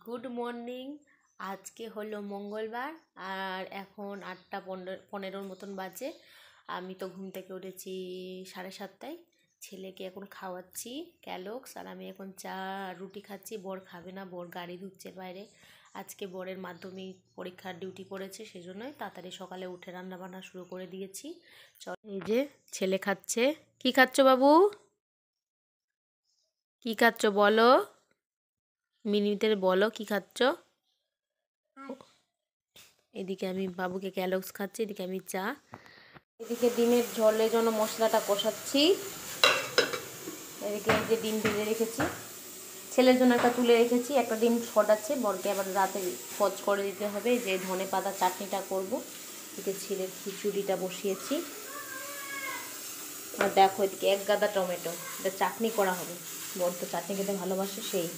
Good morning. আজকে হলো মঙ্গলবার আর এখন 8:15 মতন বাজে। আমি তো ঘুম থেকে উঠেছি 7:30টায়। ছেলেকে এখন খাওয়াচ্ছি ক্যালক্স, আর আমি এখন চা রুটি খাচ্ছি। বর খাবে না, বর গাড়ি ধুচ্ছে বাইরে। আজকে বরের মাধ্যমিক পরীক্ষার ডিউটি পড়েছে, সেজন্যই তাড়াতাড়ি সকালে উঠে রান্নাবান্না শুরু করে দিয়েছি। চল, এই যে ছেলে খাচ্ছে। কি খাচ্ছ বাবু? কি খাচ্ছ বলো, মিনিটের বলো কি খাচ্ছ। এদিকে আমি বাবুকে ক্যালক্স খাচ্ছি, এদিকে আমি চা। এদিকে ডিমের ঝোলের জন্য মশলাটা কষাচ্ছি। এদিকে এই যে ডিম ভেজে রেখেছি, ছেলের জন্য একটা তুলে রেখেছি, একটা ডিম ফোটাচ্ছে, বরকে আবার রাতে ফজ করে দিতে হবে। যে ধনে পাতা চাটনিটা করব, এদিকে ছেলের খিচুড়িটা বসিয়েছি। আর দেখো এদিকে এক গাদা টমেটো, এটা চাটনি করা হবে। বর তো চাটনি খেতে ভালোবাসে সেই।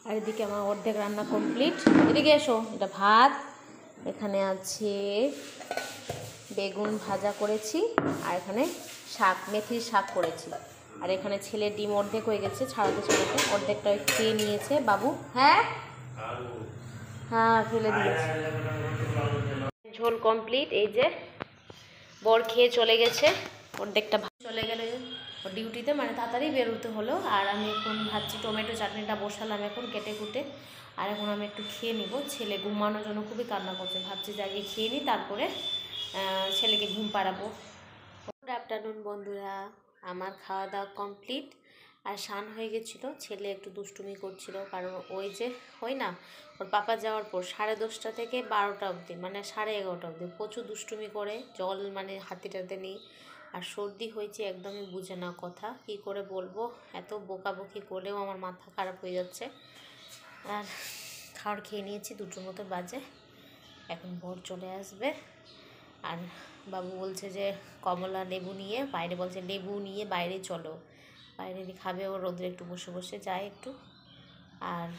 আর এদিকে আমার অর্ধেক রান্না কমপ্লিট। এদিকে এসো, এটা ভাত, এখানে আছে বেগুন ভাজা করেছি, আর এখানে শাক, মেথির শাক করেছি। আর এখানে ছেলে ডিম অর্ধেক হয়ে গেছে, ছাড়াতে ছাড়াতে অর্ধেকটা খেয়ে নিয়েছে বাবু। হ্যাঁ হ্যাঁ, ফেলে দিয়েছে। ঝোল কমপ্লিট। এই যে বর খেয়ে চলে গেছে, অর্ধেকটা চলে গেলে ওর ডিউটিতে, মানে তাড়াতাড়ি বেরোতে হলো। আর আমি এখন ভাবছি টমেটো চাটনিটা বসালাম এখন কেটে কুটে। আর এখন আমি একটু খেয়ে নিব। ছেলে ঘুমানোর জন্য খুবই কান্না করছে, ভাবছি যে আগে খেয়ে নিই, তারপরে ছেলেকে ঘুম পাড়াবো। গুড আফটারনুন বন্ধুরা, আমার খাওয়া দাওয়া কমপ্লিট। আর শান হয়ে গেছিলো, ছেলে একটু দুষ্টুমি করছিল, কারণ ওই যে হয় না, ওর পাপা যাওয়ার পর 10:30 থেকে 12টা অবধি, মানে 11:30 অবধি প্রচুর দুষ্টুমি করে। জল মানে হাতিটাতে নেই। আর সর্দি হয়েছে, একদমই বুঝে না কথা, কি করে বলবো। এত বকাবকি করলেও আমার মাথা খারাপ হয়ে যাচ্ছে। আর খাবার খেয়ে নিয়েছি, 2টোর মতো বাজে। এখন বর চলে আসবে। আর বাবু বলছে যে কমলা লেবু নিয়ে বাইরে, বলছে লেবু নিয়ে বাইরে চলো, বাইরে খাবে ও, রোদ্রে একটু বসে বসে যায় একটু। আর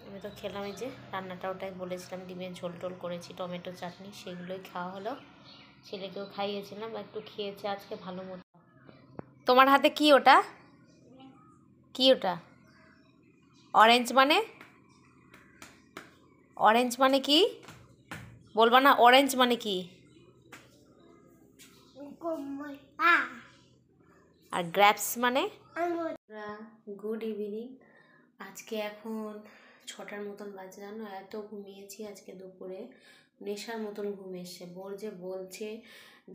আমি তো খেলাম, এই যে রান্নাটা ওটাই বলেছিলাম, ডিমের ঝোল টোল করেছি, টমেটো চাটনি, সেগুলোই খাওয়া হলো। ছেলেকেও খাইয়েছিলাম, একটু খেয়েছে আজকে ভালো মতো। তোমার হাতে কি ওটা? কি ওটা? অরেঞ্জ মানে? অরেঞ্জ মানে কি বলবা না? অরেঞ্জ মানে কি? আর গ্র্যাপস মানে? Good evening. আজকে এখন 6টার মতন বাজে, জানো এত ঘুমিয়েছি আজকে দুপুরে, নেশার মতন ঘুম এসছে। বোর যে বলছে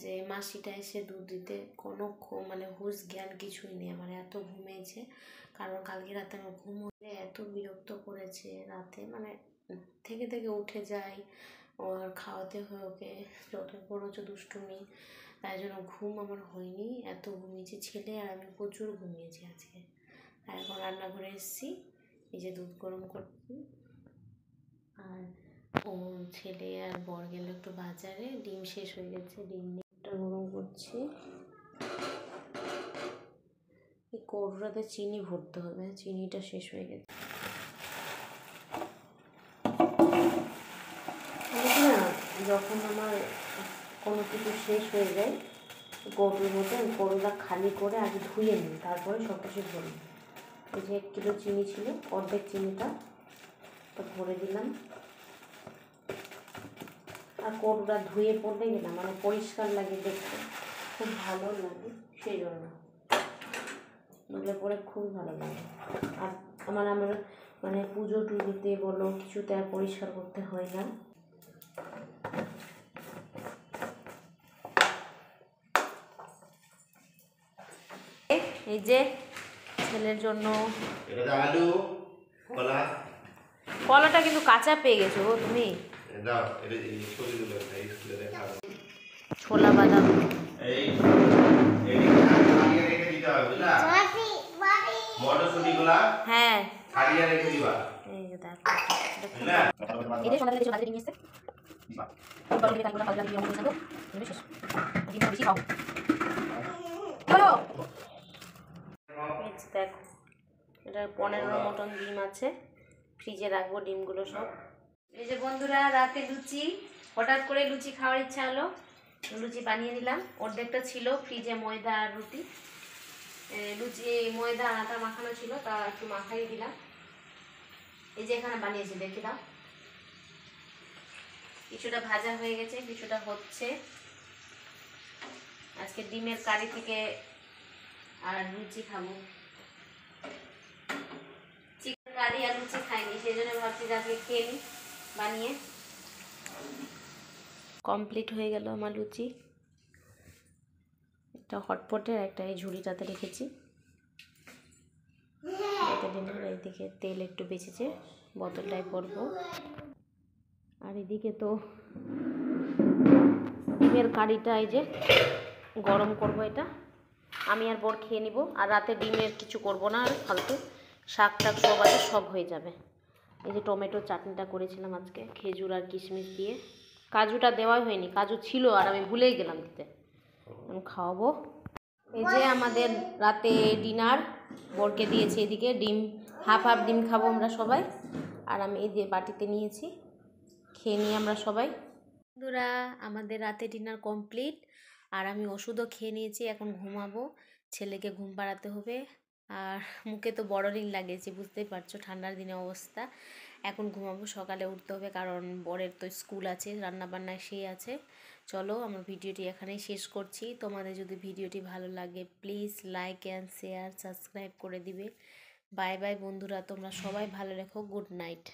যে মাসিটা এসে দুধ দিতে, কোনো মানে হুঁশ জ্ঞান কিছুই নেই আমার, এত ঘুমিয়েছে। কারণ কালকে রাতে আমার ঘুম হলে এত বিরক্ত করেছে রাতে, মানে থেকে থেকে উঠে যায়, ওর খাওয়াতে হয় ওকে, যত বড় হচ্ছে দুষ্টুমি, তাই জন্য ঘুম আমার হয়নি, এত ঘুমিয়েছি। ছেলে আর আমি প্রচুর ঘুমিয়েছি আজকে। আর এখন রান্নাঘরে এসেছি, এই যে দুধ গরম করছি। আর ও ছেলে আর বর গেল একটু বাজারে, ডিম শেষ হয়ে গেছে, ডিমটা গরম করছি। এই কৌটোটাতে চিনি ভরতে হবে, চিনিটা শেষ হয়ে গেছে। না, যখন আমার কোনো কিছু শেষ হয়ে যায়, কৌটোর মধ্যে আমি কৌটোটা খালি করে আগে ধুয়ে নিই, তারপরে সব কিছু ভরি। এই যে 1 কিলো চিনি ছিল, অর্ধেক চিনিটা তো ভরে দিলাম। আর কৌটোটা ধুয়ে পড়লে গেলাম, মানে পরিষ্কার লাগে দেখতে, খুব ভালো লাগে, সেই জন্য ধুলে পরে খুব ভালো লাগে। আর আমার মানে পুজো টুজোতে বলো কিছুতে আর পরিষ্কার করতে হয় না। এই যে ছেলের জন্য কলাটা কিন্তু কাঁচা পেয়ে গেছো গো তুমি। ছোলা বাদাম, হ্যাঁ এই যে দেখো, এই যে সোনালি কিছু বাজারে নিয়ে এসেছে, দেখো এটা 15 মতন ডিম আছে, ফ্রিজে রাখবো ডিমগুলো সব। এই যে বন্ধুরা, রাতে লুচি, হঠাৎ করে লুচি খাওয়ার ইচ্ছা হলো, লুচি বানিয়ে নিলাম। অর্ধেকটা ছিল ফ্রিজে, ময়দা আর রুটি। লুচি ময়দা আটা মাখানো ছিল, তা একটু মাখাই দিলাম। এই যে এখানে বানিয়েছি, দেখে দাও। কিছুটা ভাজা হয়ে গেছে, কিছুটা হচ্ছে। আজকে ডিমের কারি থেকে আর লুচি খাবো। চিকেন কারি আর লুচি খাইনি, সেই জন্য ভাবছি যে আজকে খেয়ে নিই বানিয়ে। কমপ্লিট হয়ে গেল আমার লুচি। একটা হটপটে, একটা এই ঝুড়িটাতে রেখেছি। এইদিকে তেল একটু বেঁচেছে, বোতলটায় ভরবো। আর এদিকে তো ডিমের কারিটা এই যে গরম করব, এটা আমি আর বর খেয়ে নিব। আর রাতে ডিমের কিছু করব না, আর ফালতু শাক টাক সব আছে, সব হয়ে যাবে। এই যে টমেটো চাটনিটা করেছিলাম আজকে, খেজুর আর কিশমিশ দিয়ে। কাজুটা দেওয়াই হয়নি, কাজু ছিল আর আমি ভুলেই গেলাম দিতে। আমি খাওয়াবো। এই যে আমাদের রাতে ডিনার, বরকে দিয়েছি। এদিকে ডিম, হাফ হাফ ডিম খাবো আমরা সবাই। আর আমি এই যে বাটিতে নিয়েছি, খেয়ে নিই আমরা সবাই। বন্ধুরা, আমাদের রাতে ডিনার কমপ্লিট। আর আমি ওষুধও খেয়ে নিয়েছি, এখন ঘুমাবো। ছেলেকে ঘুম পাড়াতে হবে। আর মুখে তো বড়রিং লাগিয়েছি, বুঝতেই পারছো ঠান্ডার দিনে অবস্থা। এখন ঘুমাবো, সকালে উঠতে হবে, কারণ বরের তো স্কুল আছে, রান্নাবান্নায় সে আছে। চলো, আমার ভিডিওটি এখানেই শেষ করছি। তোমাদের যদি ভিডিওটি ভালো লাগে please like and share, subscribe করে দিবে। বাই বাই বন্ধুরা, তোমরা সবাই ভালো রেখো। Good night.